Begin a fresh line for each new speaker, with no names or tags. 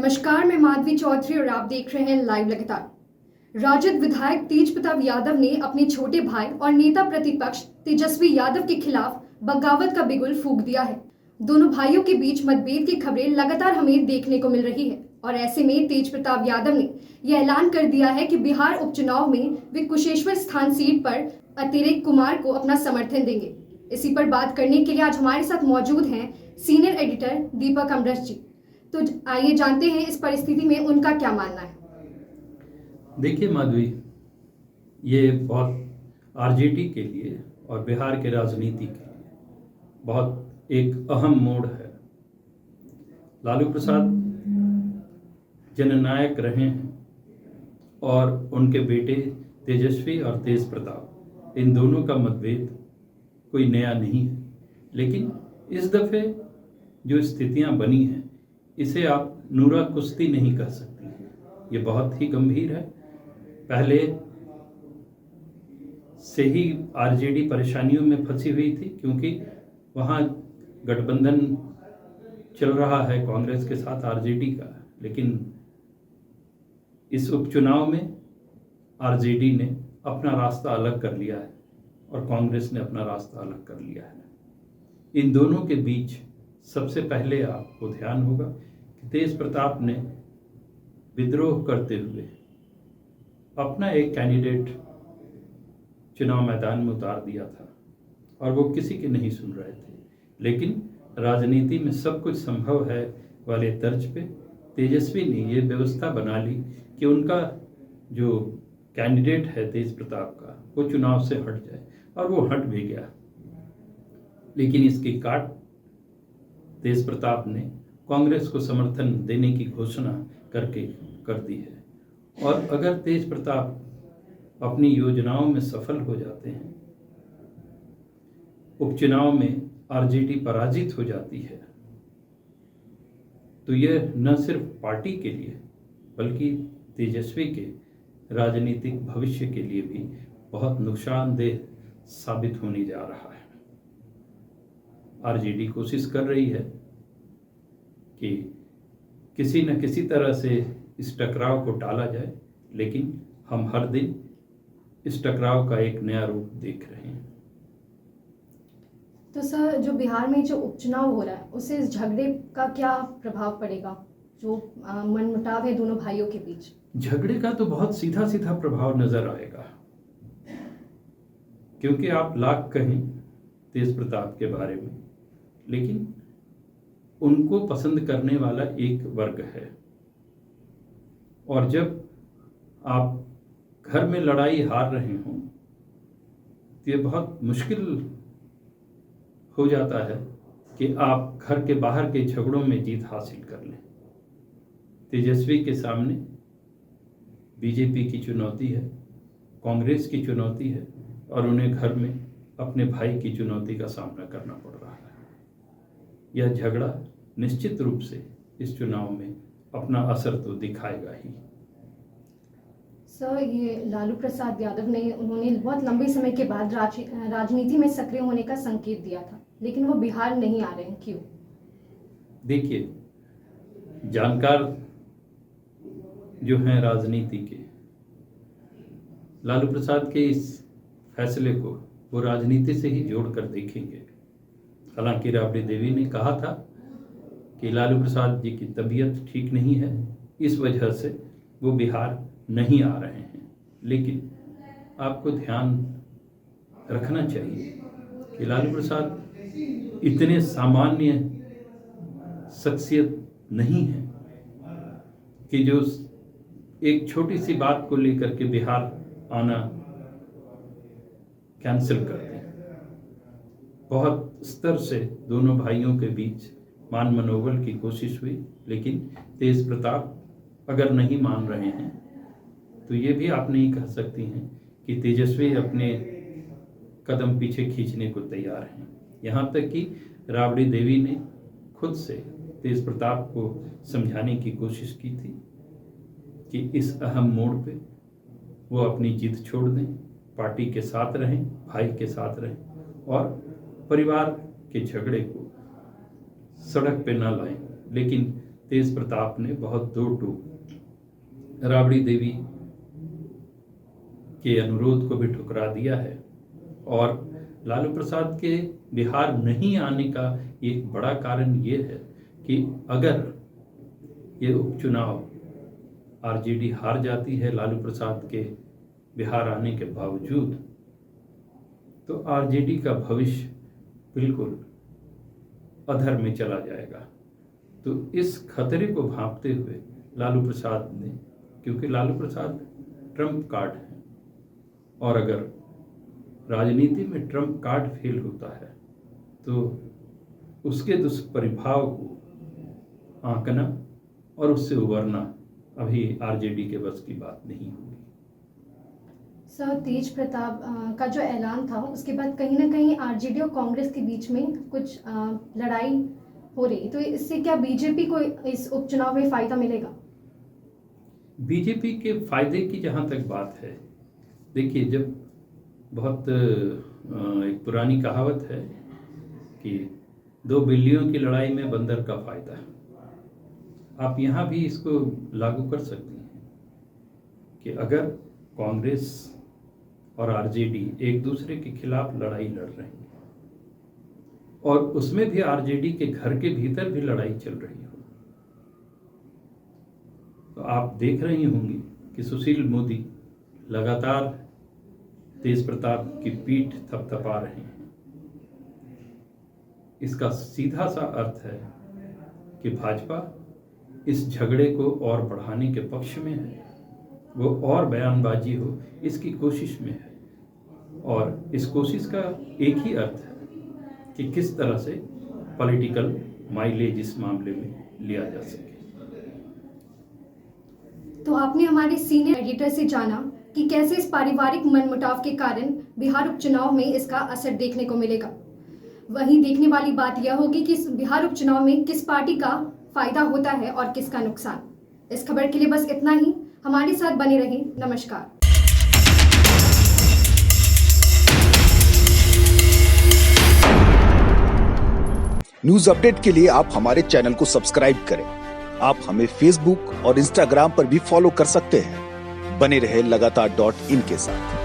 नमस्कार, मैं माधवी चौधरी और आप देख रहे हैं लाइव लगातार। राजद विधायक तेज प्रताप यादव ने अपने छोटे भाई और नेता प्रतिपक्ष तेजस्वी यादव के खिलाफ बगावत का बिगुल फूंक दिया है। दोनों भाइयों के बीच मतभेद की खबरें लगातार हमें देखने को मिल रही है और ऐसे में तेज प्रताप यादव ने यह ऐलान कर दिया है कि बिहार उपचुनाव में वे कुशेश्वर स्थान सीट पर अतिरिक्त कुमार को अपना समर्थन देंगे। इसी पर बात करने के लिए आज हमारे साथ मौजूद हैं सीनियर एडिटर दीपक अमरस जी। तो आइए जानते हैं इस परिस्थिति में उनका क्या मानना है।
देखिए माधवी, ये बहुत आरजेडी के लिए और बिहार के राजनीति के लिए बहुत एक अहम मोड़ है। लालू प्रसाद जननायक रहे हैं और उनके बेटे तेजस्वी और तेज प्रताप, इन दोनों का मतभेद कोई नया नहीं है, लेकिन इस दफे जो स्थितियां बनी हैं इसे आप नूरा कुश्ती नहीं कह सकती। ये बहुत ही गंभीर है। पहले से ही आरजेडी परेशानियों में फंसी हुई थी क्योंकि वहाँ गठबंधन चल रहा है कांग्रेस के साथ आरजेडी का, लेकिन इस उपचुनाव में आरजेडी ने अपना रास्ता अलग कर लिया है और कांग्रेस ने अपना रास्ता अलग कर लिया है। इन दोनों के बीच सबसे पहले आपको ध्यान होगा कि तेज प्रताप ने विद्रोह करते हुए अपना एक कैंडिडेट चुनाव मैदान में उतार दिया था और वो किसी की नहीं सुन रहे थे। लेकिन राजनीति में सब कुछ संभव है वाले तर्ज पे तेजस्वी ने ये व्यवस्था बना ली कि उनका जो कैंडिडेट है तेज प्रताप का, वो चुनाव से हट जाए, और वो हट भी गया। लेकिन इसकी काट तेज प्रताप ने कांग्रेस को समर्थन देने की घोषणा करके कर दी है। और अगर तेज प्रताप अपनी योजनाओं में सफल हो जाते हैं, उपचुनाव में आरजेडी पराजित हो जाती है, तो यह न सिर्फ पार्टी के लिए बल्कि तेजस्वी के राजनीतिक भविष्य के लिए भी बहुत नुकसानदेह साबित होने जा रहा है। आरजेडी कोशिश कर रही है कि किसी न किसी तरह से इस टकराव को टाला जाए, लेकिन हम हर दिन इस टकराव का एक नया रूप देख रहे हैं।
तो सर, जो बिहार में जो उपचुनाव हो रहा है उससे इस झगड़े का क्या प्रभाव पड़ेगा, जो मनमुटाव है दोनों भाइयों के बीच?
झगड़े का तो बहुत सीधा सीधा प्रभाव नजर आएगा, क्योंकि आप लाख कहें तेज प्रताप के बारे में, लेकिन उनको पसंद करने वाला एक वर्ग है। और जब आप घर में लड़ाई हार रहे हों तो ये बहुत मुश्किल हो जाता है कि आप घर के बाहर के झगड़ों में जीत हासिल कर लें। तेजस्वी के सामने बीजेपी की चुनौती है, कांग्रेस की चुनौती है, और उन्हें घर में अपने भाई की चुनौती का सामना करना पड़ रहा है। यह झगड़ा निश्चित रूप से इस चुनाव में अपना असर तो दिखाएगा ही।
सर, ये लालू प्रसाद यादव ने उन्होंने बहुत लंबे समय के बाद राजनीति में सक्रिय होने का संकेत दिया था, लेकिन वो बिहार नहीं आ रहे हैं, क्यों?
देखिए, जानकार जो हैं राजनीति के, लालू प्रसाद के इस फैसले को वो राजनीति से ही जोड़कर देखेंगे। हालांकि राबड़ी देवी ने कहा था कि लालू प्रसाद जी की तबीयत ठीक नहीं है, इस वजह से वो बिहार नहीं आ रहे हैं। लेकिन आपको ध्यान रखना चाहिए कि लालू प्रसाद इतने सामान्य शख्सियत नहीं है कि जो एक छोटी सी बात को लेकर के बिहार आना कैंसिल कर दें। बहुत स्तर से दोनों भाइयों के बीच मान मनोबल की कोशिश हुई, लेकिन तेज प्रताप अगर नहीं मान रहे हैं तो ये भी आप नहीं कह सकती हैं कि तेजस्वी अपने कदम पीछे खींचने को तैयार हैं। यहाँ तक कि राबड़ी देवी ने खुद से तेज प्रताप को समझाने की कोशिश की थी कि इस अहम मोड़ पे वो अपनी जिद छोड़ दें, पार्टी के साथ रहें, भाई के साथ रहें और परिवार के झगड़े को सड़क पे ना लाएं। लेकिन तेज प्रताप ने बहुत दो टूक राबड़ी देवी के अनुरोध को भी ठुकरा दिया है। और लालू प्रसाद के बिहार नहीं आने का एक बड़ा कारण ये है कि अगर ये उपचुनाव आरजेडी हार जाती है लालू प्रसाद के बिहार आने के बावजूद, तो आरजेडी का भविष्य बिल्कुल अधर में चला जाएगा। तो इस खतरे को भांपते हुए लालू प्रसाद ने, क्योंकि लालू प्रसाद ट्रम्प कार्ड है और अगर राजनीति में ट्रम्प कार्ड फेल होता है तो उसके दुष्प्रभाव को आंकना और उससे उबरना अभी आरजेडी के बस की बात नहीं होगी।
सर, तेज प्रताप का जो ऐलान था उसके बाद कहीं ना कहीं आरजेडी और कांग्रेस के बीच में कुछ लड़ाई हो रही, तो इससे क्या बीजेपी को इस उपचुनाव में फायदा मिलेगा?
बीजेपी के फायदे की जहां तक बात है, देखिए, जब बहुत एक पुरानी कहावत है कि 2 बिल्लियों की लड़ाई में बंदर का फायदा। आप यहाँ भी इसको लागू कर सकती हैं कि अगर कांग्रेस और आरजेडी एक दूसरे के खिलाफ लड़ाई लड़ रहे हैं और उसमें भी आरजेडी के घर के भीतर भी लड़ाई चल रही हो, तो आप देख रही होंगी कि सुशील मोदी लगातार तेज प्रताप की पीठ थपथपा रहे हैं। इसका सीधा सा अर्थ है कि भाजपा इस झगड़े को और बढ़ाने के पक्ष में है, वो और बयानबाजी हो इसकी कोशिश में है। और इस कोशिश का एक ही अर्थ है कि किस तरह से पॉलिटिकल माइलेज इस मामले में लिया जा सके।
तो आपने हमारे सीनियर एडिटर से जाना कि कैसे इस पारिवारिक मनमुटाव के कारण बिहार उपचुनाव में इसका असर देखने को मिलेगा। वहीं देखने वाली बात यह होगी कि इस बिहार उपचुनाव में किस पार्टी का फायदा होता है और किसका नुकसान। इस खबर के लिए बस इतना ही। हमारे साथ बने रहें। नमस्कार।
न्यूज अपडेट के लिए आप हमारे चैनल को सब्सक्राइब करें। आप हमें फेसबुक और इंस्टाग्राम पर भी फॉलो कर सकते हैं। बने रहे लगातार.in के साथ।